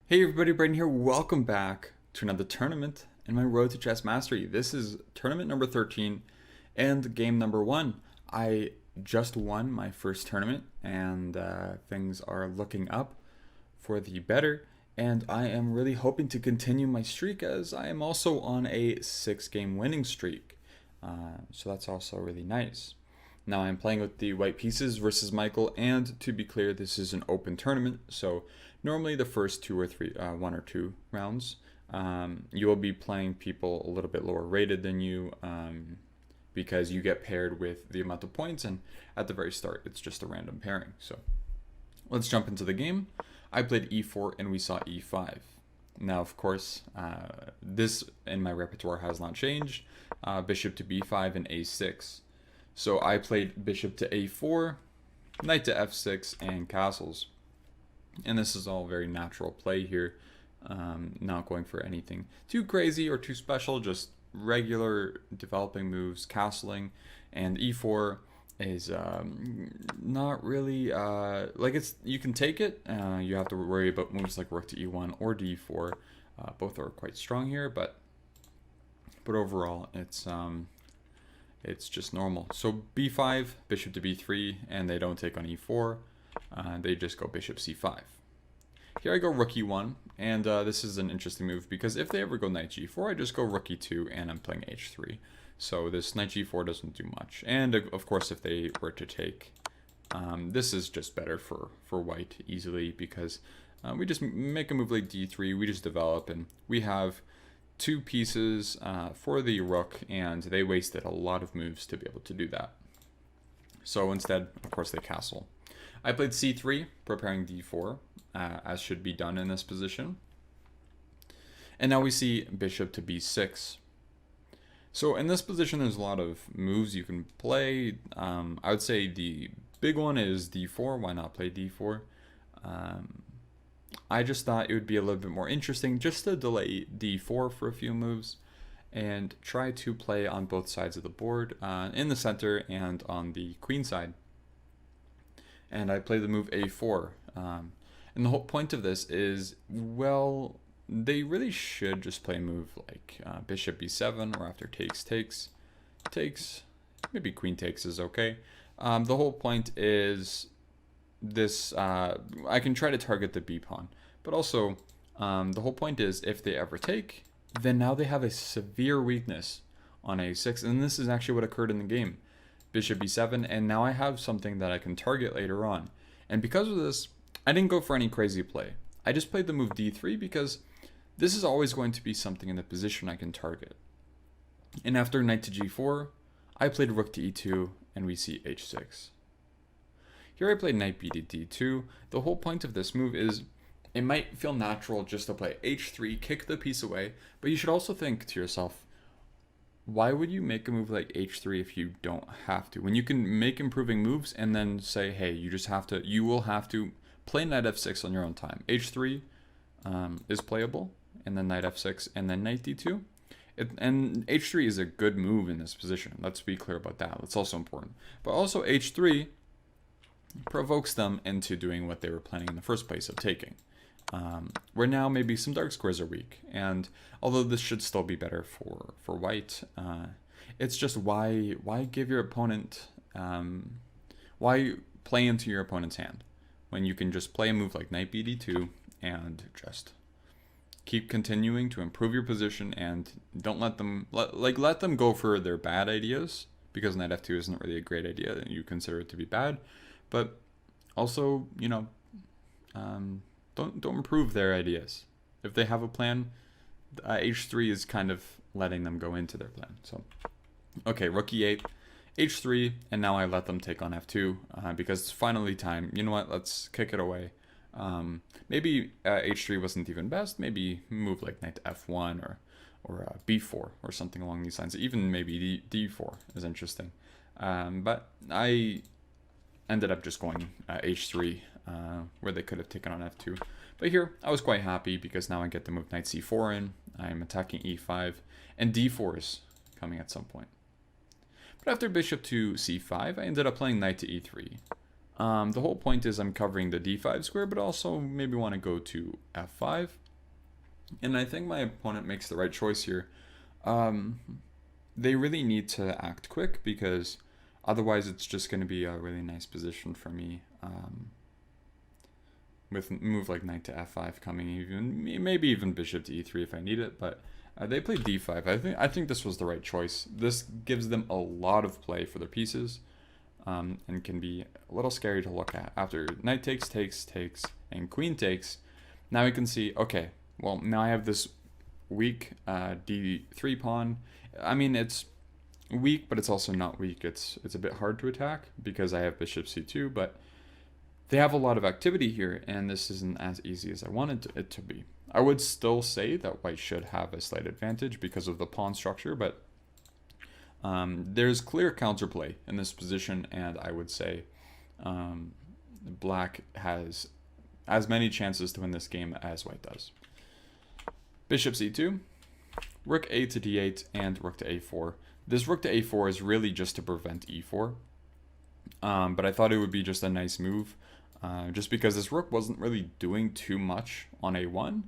Hey everybody, Brayden here. Welcome back to another tournament in my Road to Chess Mastery. This is tournament number 13 and game number 1. I just won my first tournament and things are looking up for the better. And I am really hoping to continue my streak as I am also on a 6-game winning streak. So that's also really nice. Now I'm playing with the white pieces versus Michael, and to be clear, this is an open tournament, so normally the first two or three, one or two rounds, you will be playing people a little bit lower rated than you, because you get paired with the amount of points, and at the very start, it's just a random pairing. So let's jump into the game. I played e4 and we saw e5. Now, of course, this in my repertoire has not changed. Bishop to b5 and a6. So I played bishop to a4, knight to f6, and castles. And this is all very natural play here. Not going for anything too crazy or too special, just regular developing moves, castling. And e4 is not really, you can take it. You have to worry about moves like rook to e1 or d4. Both are quite strong here, but overall it's just normal. So b5, bishop to b3, and they don't take on e4. They just go bishop c5. Here I go rook e1, and this is an interesting move because if they ever go knight g4, I just go rook e2, and I'm playing h3. So this knight g4 doesn't do much. And of course, if they were to take, this is just better for white easily because we just make a move like d3, we just develop, and we have two pieces for the rook, and they wasted a lot of moves to be able to do that. So instead, of course, they castle. I played c3, preparing d4, as should be done in this position. And now we see bishop to b6. So in this position, there's a lot of moves you can play. I would say the big one is d4. Why not play d4? I just thought it would be a little bit more interesting just to delay d4 for a few moves and try to play on both sides of the board, in the center and on the queen side. And I play the move a4. And the whole point of this is, well, they really should just play a move like bishop b7, or after takes, maybe queen takes is okay. The whole point is this, I can try to target the b pawn, but also the whole point is if they ever take, then now they have a severe weakness on a6, and this is actually what occurred in the game. Bishop b7, and now I have something that I can target later on. And because of this, I didn't go for any crazy play. I just played the move d3 because this is always going to be something in the position I can target. And after knight to g4, I played rook to e2, and we see h6. Here I played knight b to d2. The whole point of this move is it might feel natural just to play h3, kick the piece away, but you should also think to yourself, why would you make a move like h3 if you don't have to? When you can make improving moves and then say, hey, you will have to play knight f6 on your own time. h3 is playable, and then knight f6, and then knight d2. And h3 is a good move in this position. Let's be clear about that. That's also important. But also h3 provokes them into doing what they were planning in the first place of taking. Where now maybe some dark squares are weak, and although this should still be better for white, it's just why give your opponent, why play into your opponent's hand when you can just play a move like knight b d2 and just keep continuing to improve your position, and don't let them let them go for their bad ideas, because knight f2 isn't really a great idea and you consider it to be bad, but also, you know, don't improve their ideas. If they have a plan, h3 is kind of letting them go into their plan. So, okay, rook e8, h3, and now I let them take on f2 because it's finally time. You know what? Let's kick it away. Maybe h3 wasn't even best. Maybe move like knight to f1 or b4 or something along these lines. Even maybe d4 is interesting. But I ended up just going h3, where they could have taken on f2. But here, I was quite happy because now I get to move knight c4 in. I'm attacking e5, and d4 is coming at some point. But after bishop to c5, I ended up playing knight to e3. The whole point is I'm covering the d5 square, but also maybe want to go to f5. And I think my opponent makes the right choice here. They really need to act quick because otherwise it's just going to be a really nice position for me. With move like knight to f5 coming, even maybe even bishop to e3 if I need it, but they played d5. I think this was the right choice. This gives them a lot of play for their pieces, and can be a little scary to look at. After knight takes, and queen takes, now we can see, okay, well, now I have this weak d3 pawn. I mean, it's weak, but it's also not weak. It's a bit hard to attack because I have bishop c2, but they have a lot of activity here, and this isn't as easy as I wanted it to be. I would still say that white should have a slight advantage because of the pawn structure, but there's clear counterplay in this position, and I would say black has as many chances to win this game as white does. Bishop c2, rook a to d8, and rook to a4. This rook to a4 is really just to prevent e4, but I thought it would be just a nice move. Just because this rook wasn't really doing too much on a1.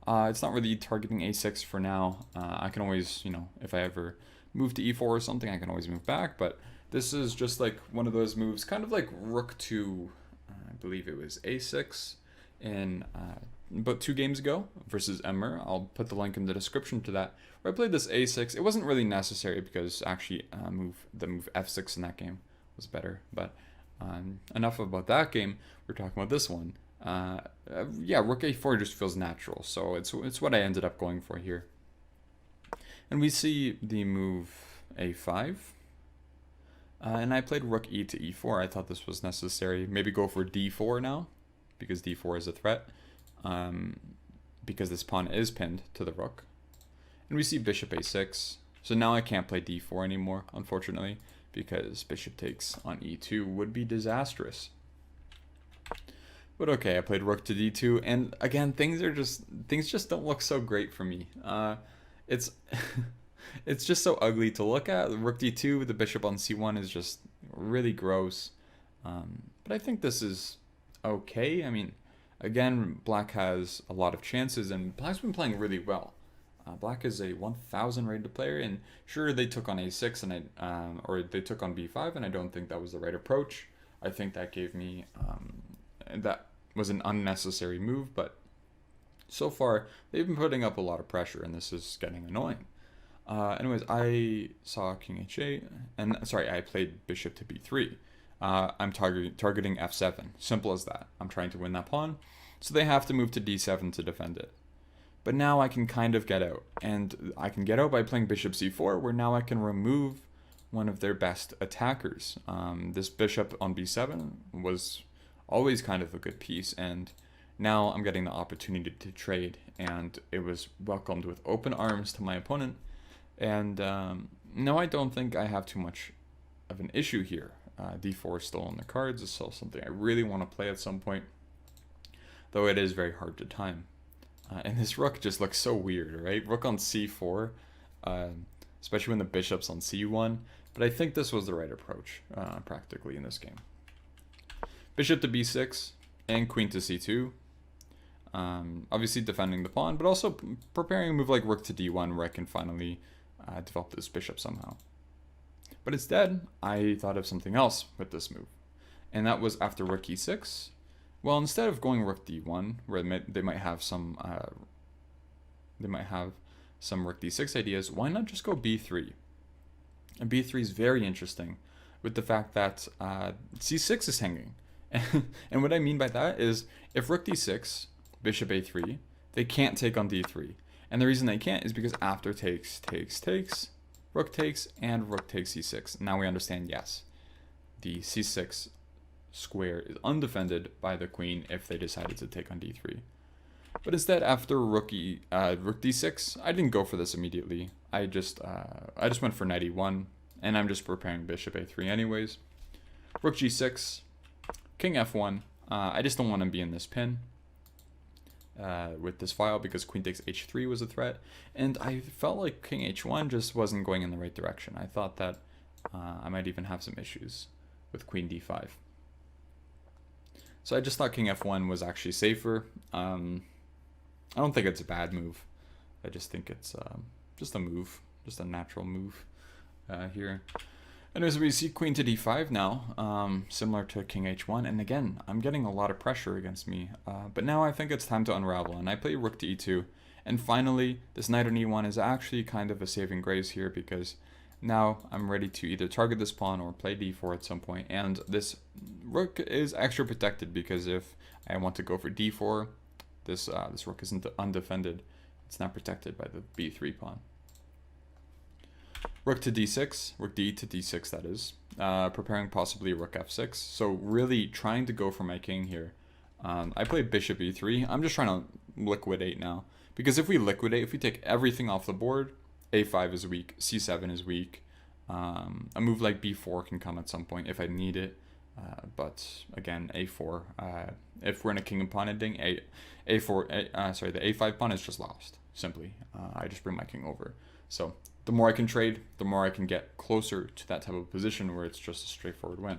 It's not really targeting a6 for now. I can always, if I ever move to e4 or something, I can always move back. But this is just like one of those moves, kind of like rook to, I believe it was a6 in about 2 games ago versus Emmer. I'll put the link in the description to that. Where I played this a6. It wasn't really necessary because actually the move f6 in that game was better. But enough about that game. We're talking about this one. Yeah, rook a4 just feels natural, so it's what I ended up going for here. And we see the move a5, and I played rook e to e4. I thought this was necessary. Maybe go for d4 now, because d4 is a threat, because this pawn is pinned to the rook. And we see bishop a6. So now I can't play d4 anymore, unfortunately, because bishop takes on e2 would be disastrous. But okay, I played rook to d2, and again, things just don't look so great for me. It's it's just so ugly to look at. Rook d2 with the bishop on c1 is just really gross. But I think this is okay. I mean, again, black has a lot of chances, and black's been playing really well. Black is a 1000 rated player, and sure, they took on a6 and or they took on b5, and I don't think that was the right approach. I think that gave me that was an unnecessary move, but so far they've been putting up a lot of pressure, and this is getting annoying. Anyways, I saw king h8, and sorry, I played bishop to b3. I'm targeting f7. Simple as that. I'm trying to win that pawn, so they have to move to d7 to defend it. But now I can kind of get out, and I can get out by playing bishop c4, where now I can remove one of their best attackers. This bishop on b7 was always kind of a good piece, and now I'm getting the opportunity to trade, and it was welcomed with open arms to my opponent. And no, I don't think I have too much of an issue here. d4 is still on the cards. It's still something I really want to play at some point, though it is very hard to time. And this rook just looks so weird, right? Rook on c4, especially when the bishop's on c1. But I think this was the right approach, practically, in this game. Bishop to b6 and queen to c2. Obviously defending the pawn, but also preparing a move like rook to d1, where I can finally develop this bishop somehow. But instead, I thought of something else with this move. And that was after rook e6. Well, instead of going rook d1, where they might have some rook d6 ideas, why not just go b3? And b3 is very interesting, with the fact that c6 is hanging. And what I mean by that is, if rook d6, bishop a3, they can't take on d3. And the reason they can't is because after takes, rook takes, and rook takes c6. Now we understand, yes, the c6 square is undefended by the queen if they decided to take on d3. But instead, after rook d6, I didn't go for this immediately. I just went for knight e1, and I'm just preparing bishop a3 anyways. Rook g6, king f1. I just don't want to be in this pin with this file because queen takes h3 was a threat, and I felt like king h1 just wasn't going in the right direction. I thought that I might even have some issues with queen d5. So I just thought king f1 was actually safer. I don't think it's a bad move. I just think it's just a move, just a natural move here. And as we see queen to d5 now, similar to king h1. And again, I'm getting a lot of pressure against me. But now I think it's time to unravel. And I play rook to e2. And finally, this knight on e1 is actually kind of a saving grace here, because now I'm ready to either target this pawn or play d4 at some point. And this rook is extra protected, because if I want to go for d4, this rook isn't undefended. It's not protected by the b3 pawn. Rook to d6, rook d to d6 that is. Preparing possibly rook f6. So really trying to go for my king here. I played bishop e3. I'm just trying to liquidate now. Because if we liquidate, if we take everything off the board, a5 is weak, c7 is weak. A move like b4 can come at some point if I need it. But again, a4. If we're in a king and pawn ending, the a5 pawn is just lost. Simply, I just bring my king over. So the more I can trade, the more I can get closer to that type of position where it's just a straightforward win.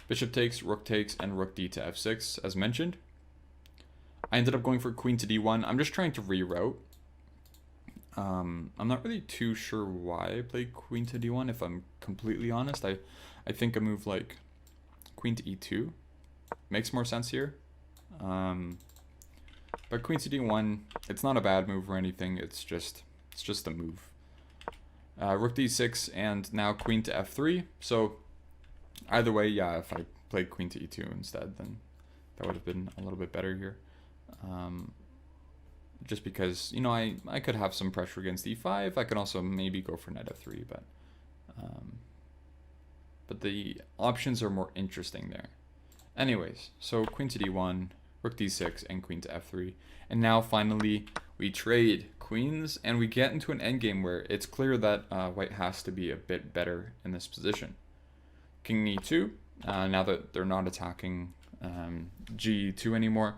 Bishop takes, and rook d to f6, as mentioned. I ended up going for queen to d1. I'm just trying to reroute. I'm not really too sure why I played queen to d1, if I'm completely honest. I think a move like queen to e2 makes more sense here. But queen to d1, it's not a bad move or anything. It's just a move. Rook d6 and now queen to f3. So either way, yeah, if I played queen to e2 instead, then that would have been a little bit better here. Just because, you know, I could have some pressure against e5. I could also maybe go for knight f3, but the options are more interesting there. Anyways, so queen to d1, rook d6, and queen to f3. And now finally we trade queens, and we get into an endgame where it's clear that white has to be a bit better in this position. King e2, now that they're not attacking g2 anymore,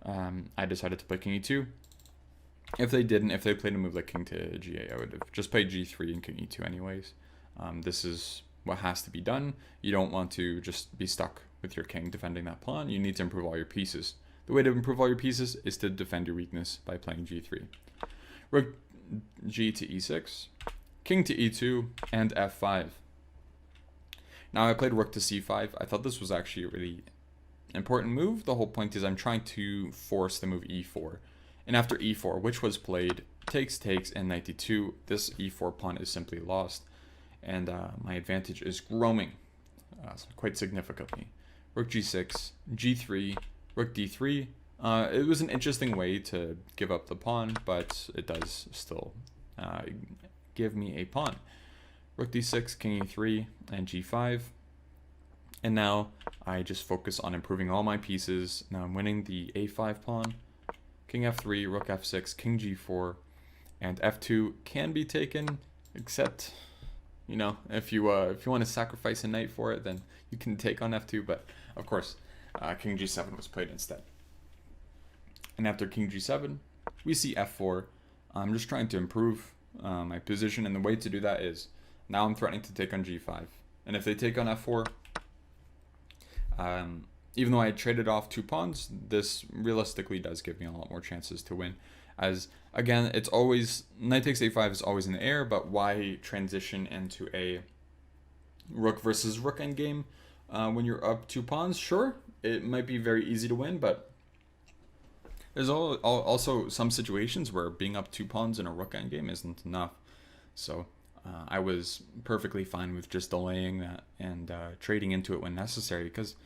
I decided to play king e2. If they played a move like king to g8, I would have just played g3 and king e2 anyways. This is what has to be done. You don't want to just be stuck with your king defending that pawn. You need to improve all your pieces. The way to improve all your pieces is to defend your weakness by playing g3. Rook g to e6, king to e2, and f5. Now I played rook to c5. I thought this was actually a really important move. The whole point is I'm trying to force the move e4. And after e4, which was played, takes, and knight d2, this e4 pawn is simply lost. And my advantage is growing quite significantly. Rook g6, g3, rook d3. It was an interesting way to give up the pawn, but it does still give me a pawn. Rook d6, king e3, and g5. And now I just focus on improving all my pieces. Now I'm winning the a5 pawn. King f3, rook f6, king g4, and f2 can be taken, except, you know, if you want to sacrifice a knight for it, then you can take on f2. But of course, king g7 was played instead. And after king g7, we see f4. I'm just trying to improve my position, and the way to do that is now I'm threatening to take on g5. And if they take on f4, even though I traded off 2 pawns, this realistically does give me a lot more chances to win. As, again, it's always, knight takes a5 is always in the air, but why transition into a rook versus rook endgame when you're up 2 pawns? Sure, it might be very easy to win, but there's also some situations where being up 2 pawns in a rook endgame isn't enough. So I was perfectly fine with just delaying that and trading into it when necessary, because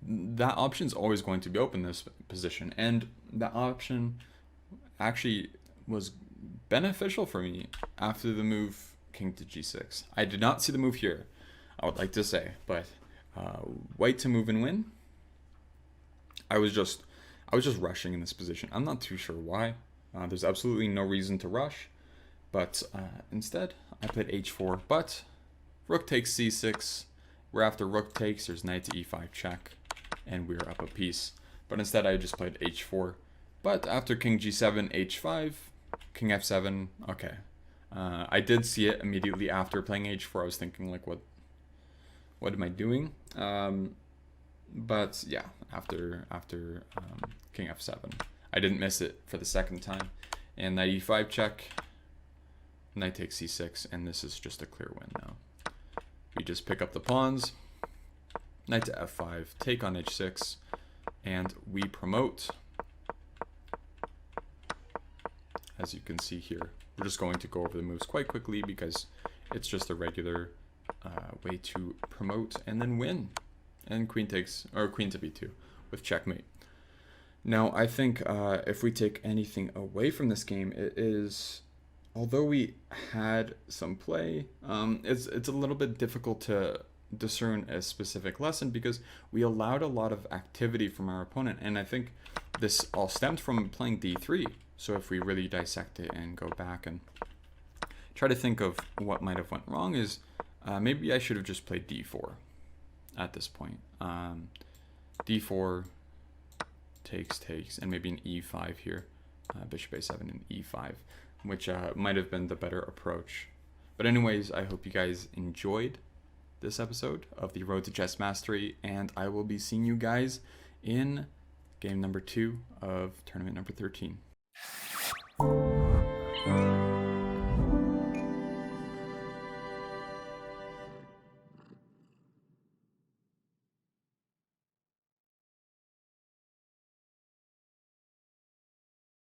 that option is always going to be open in this position, and that option actually was beneficial for me after the move king to g6. I did not see the move here, I would like to say, but white to move and win. I was just rushing in this position. I'm not too sure why. There's absolutely no reason to rush, but instead I played h4. But rook takes c6. Where after rook takes, there's knight to e5 check, and we're up a piece. But instead I just played h4. But after king g7, h5, king f7, okay. I did see it immediately after playing h4. I was thinking, like, what am I doing? But yeah, after king f7, I didn't miss it for the second time. And knight e5 check, knight takes c6, and this is just a clear win now. We just pick up the pawns, knight to f5, take on h6, and we promote. As you can see here, we're just going to go over the moves quite quickly because it's just a regular way to promote and then win. And queen takes, or queen to b2 with checkmate. Now, I think if we take anything away from this game, it is, although we had some play, it's a little bit difficult to discern a specific lesson because we allowed a lot of activity from our opponent. And I think this all stemmed from playing d3. So if we really dissect it and go back and try to think of what might have went wrong is maybe I should have just played d4 at this point. d4 takes, and maybe an e5 here, bishop a7 and e5, which might have been the better approach. But anyways, I hope you guys enjoyed this episode of the Road to Chess Mastery, and I will be seeing you guys in game number 2 of tournament number 13.